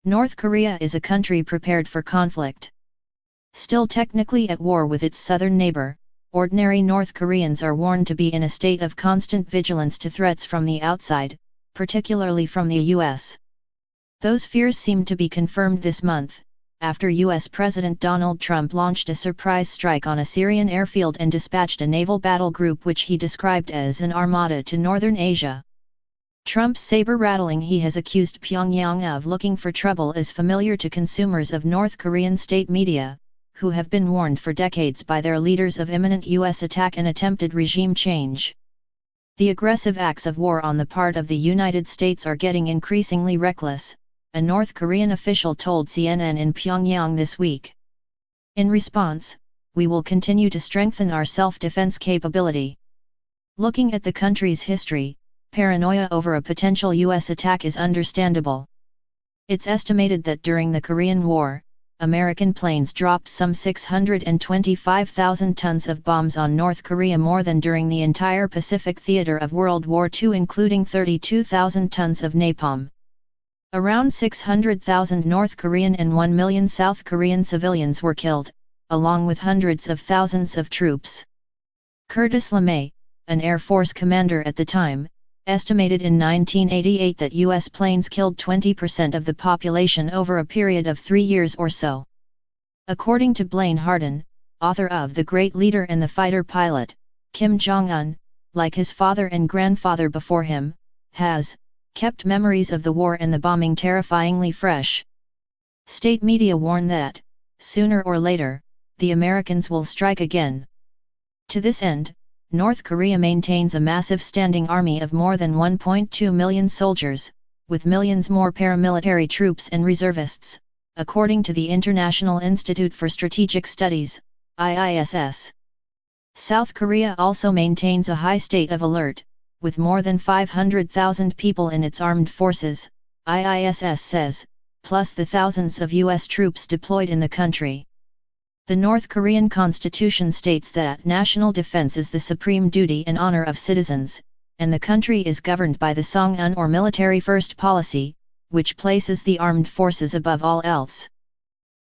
North Korea is a country prepared for conflict. Still technically at war with its southern neighbor, ordinary North Koreans are warned to be in a state of constant vigilance to threats from the outside, particularly from the US. Those fears seem to be confirmed this month, after US President Donald Trump launched a surprise strike on a Syrian airfield and dispatched a naval battle group which he described as an armada to northern Asia. Trump's saber-rattling he has accused Pyongyang of looking for trouble is familiar to consumers of North Korean state media, who have been warned for decades by their leaders of imminent US attack and attempted regime change. The aggressive acts of war on the part of the United States are getting increasingly reckless, a North Korean official told CNN in Pyongyang this week. In response, we will continue to strengthen our self-defense capability. Looking at the country's history, paranoia over a potential US attack is understandable. It's estimated that during the Korean War, American planes dropped some 625,000 tons of bombs on North Korea, more than during the entire Pacific theater of World War II, including 32,000 tons of napalm. Around 600,000 North Korean and 1 million South Korean civilians were killed, along with hundreds of thousands of troops. Curtis LeMay, an Air Force commander at the time, estimated in 1988 that U.S. planes killed 20% of the population over a period of 3 years or so. According to Blaine Hardin, author of The Great Leader and the Fighter Pilot, Kim Jong-un, like his father and grandfather before him, has kept memories of the war and the bombing terrifyingly fresh. State media warn that, sooner or later, the Americans will strike again. To this end, North Korea maintains a massive standing army of more than 1.2 million soldiers, with millions more paramilitary troops and reservists, according to the International Institute for Strategic Studies, IISS. South Korea also maintains a high state of alert, with more than 500,000 people in its armed forces, IISS says, plus the thousands of U.S. troops deployed in the country. The North Korean constitution states that national defense is the supreme duty and honor of citizens, and the country is governed by the Song-un or military first policy, which places the armed forces above all else.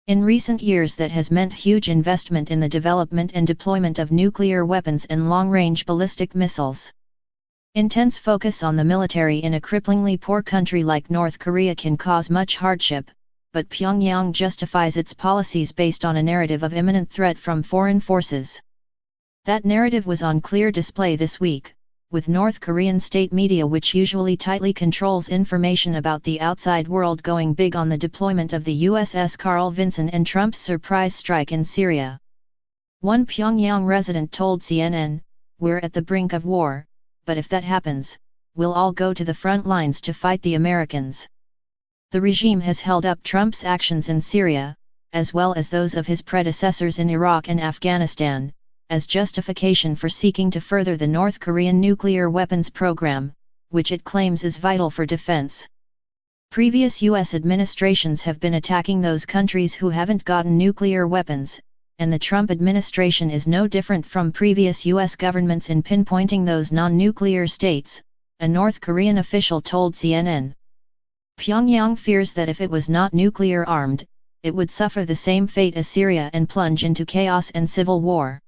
In recent years that has meant huge investment in the development and deployment of nuclear weapons and long-range ballistic missiles. Intense focus on the military in a cripplingly poor country like North Korea can cause much hardship, but Pyongyang justifies its policies based on a narrative of imminent threat from foreign forces. That narrative was on clear display this week, with North Korean state media, which usually tightly controls information about the outside world, going big on the deployment of the USS Carl Vinson and Trump's surprise strike in Syria. One Pyongyang resident told CNN, "We're at the brink of war, but if that happens, we'll all go to the front lines to fight the Americans." The regime has held up Trump's actions in Syria, as well as those of his predecessors in Iraq and Afghanistan, as justification for seeking to further the North Korean nuclear weapons program, which it claims is vital for defense. Previous U.S. administrations have been attacking those countries who haven't gotten nuclear weapons, and the Trump administration is no different from previous U.S. governments in pinpointing those non-nuclear states, a North Korean official told CNN. Pyongyang fears that if it was not nuclear armed, it would suffer the same fate as Syria and plunge into chaos and civil war.